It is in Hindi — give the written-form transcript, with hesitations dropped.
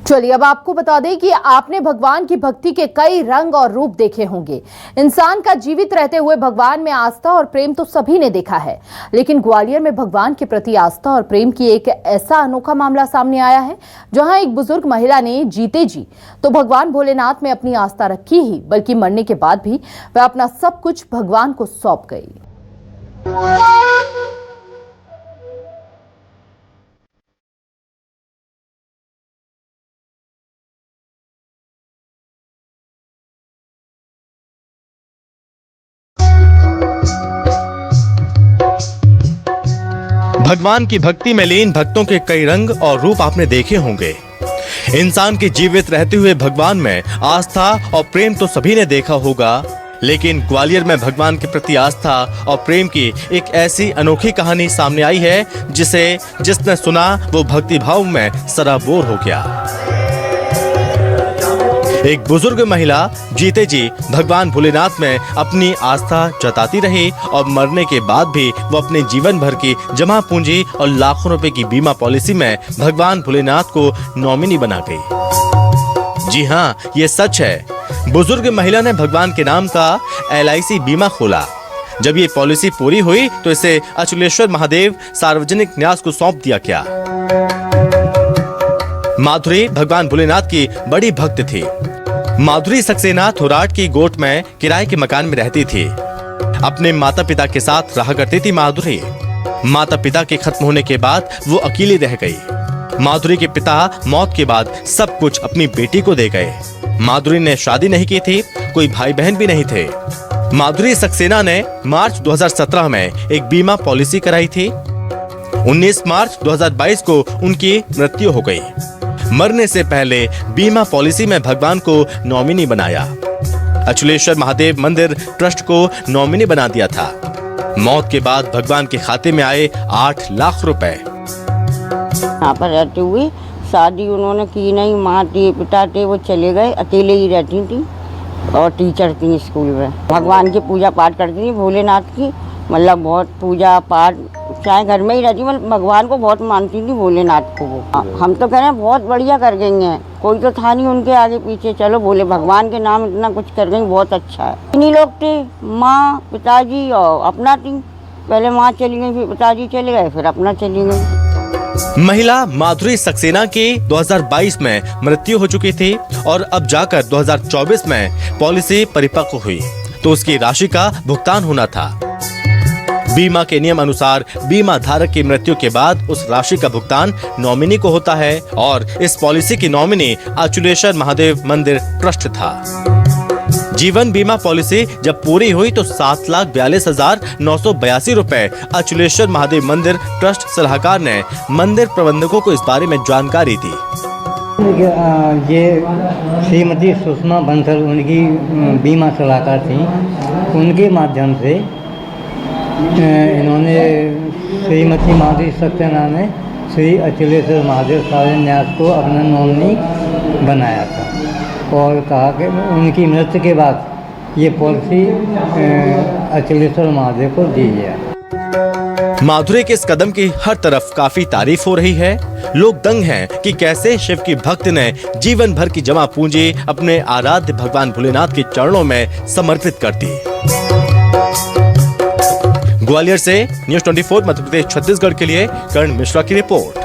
चलिए अब आपको बता दें कि आपने भगवान की भक्ति के कई रंग और रूप देखे होंगे। इंसान का जीवित रहते हुए भगवान में आस्था और प्रेम तो सभी ने देखा है, लेकिन ग्वालियर में भगवान के प्रति आस्था और प्रेम की एक ऐसा अनोखा मामला सामने आया है, जहां एक बुजुर्ग महिला ने जीते जी तो भगवान भोलेनाथ में अपनी आस्था रखी ही, बल्कि मरने के बाद भी वह अपना सब कुछ भगवान को सौंप गई। भगवान की भक्ति में लीन भक्तों के कई रंग और रूप आपने देखे होंगे। इंसान के जीवित रहते हुए भगवान में आस्था और प्रेम तो सभी ने देखा होगा, लेकिन ग्वालियर में भगवान के प्रति आस्था और प्रेम की एक ऐसी अनोखी कहानी सामने आई है, जिसने सुना वो भक्ति भाव में सराबोर हो गया। एक बुजुर्ग महिला जीते जी भगवान भोलेनाथ में अपनी आस्था जताती रही और मरने के बाद भी वो अपने जीवन भर की जमा पूंजी और लाखों रुपए की बीमा पॉलिसी में भगवान भोलेनाथ को नॉमिनी बना गई। जी हाँ, ये सच है। बुजुर्ग महिला ने भगवान के नाम का LIC बीमा खोला। जब ये पॉलिसी पूरी हुई तो इसे अचलेश्वर महादेव सार्वजनिक न्यास को सौंप दिया गया। माधुरी भगवान भोलेनाथ की बड़ी भक्त थी। माधुरी सक्सेना थोराट की गोट में किराए के मकान में रहती थी। अपने माता पिता के साथ रहा करती थी माधुरी। माता पिता के खत्म होने के बाद वो अकेली रह गई। माधुरी के पिता मौत के बाद सब कुछ अपनी बेटी को दे गए। माधुरी ने शादी नहीं की थी, कोई भाई बहन भी नहीं थे। माधुरी सक्सेना ने मार्च 2017 में एक बीमा पॉलिसी कराई थी। 19 मार्च 2022 को उनकी मृत्यु हो गई। मरने से पहले बीमा पॉलिसी में भगवान को नॉमिनी बनाया। अचलेश्वर महादेव मंदिर ट्रस्ट को नॉमिनी बना दिया था। मौत के बाद भगवान के खाते में आए 8 लाख रुपए। यहाँ पर रहते हुए शादी उन्होंने की नहीं। माँ थे, पिता थे, वो चले गए। अकेले ही रहती थी और टीचर थी स्कूल में। भगवान की पूजा पाठ करती थी, भोलेनाथ की, मतलब बहुत पूजा पाठ, चाहे घर में ही रहती, मतलब भगवान को बहुत मानती थी, भोलेनाथ को। वो हम तो कह रहे हैं बहुत बढ़िया कर गई हैं। कोई तो था नहीं उनके आगे पीछे। चलो बोले भगवान के नाम इतना कुछ कर गई, बहुत अच्छा है। इन्हीं लोग थे, माँ, पिताजी और अपना थी। पहले माँ चली गई, फिर पिताजी चले गए, फिर अपना चली गई। महिला माधुरी सक्सेना की 2022 में मृत्यु हो चुकी थी और अब जाकर 2024 में पॉलिसी परिपक्व हुई तो उसकी राशि का भुगतान होना था। बीमा के नियम अनुसार बीमा धारक की मृत्यु के बाद उस राशि का भुगतान नॉमिनी को होता है और इस पॉलिसी की नॉमिनी अचलेश्वर महादेव मंदिर ट्रस्ट था। जीवन बीमा पॉलिसी जब पूरी हुई तो 7,42,982 रुपए अचलेश्वर महादेव मंदिर ट्रस्ट सलाहकार ने मंदिर प्रबंधकों को इस बारे में जानकारी दी। ये श्रीमती सुषमा बंसल उनकी बीमा सलाहकार थी। उनके माध्यम से इन्होंने श्रीमती माधुरी सक्सेना ने श्री अचलेश्वर महादेव सारे न्यास को अपना नॉमिनी बनाया था और कहा कि उनकी मृत्यु के बाद ये पॉलिसी अचलेश्वर महादेव को दी जाए। माधुरी के इस कदम की हर तरफ काफी तारीफ हो रही है। लोग दंग हैं कि कैसे शिव की भक्त ने जीवन भर की जमा पूंजी अपने आराध्य भगवान भोलेनाथ के चरणों में समर्पित कर दी। ग्वालियर से न्यूज़ 24 मध्य प्रदेश छत्तीसगढ़ के लिए कर्ण मिश्रा की रिपोर्ट।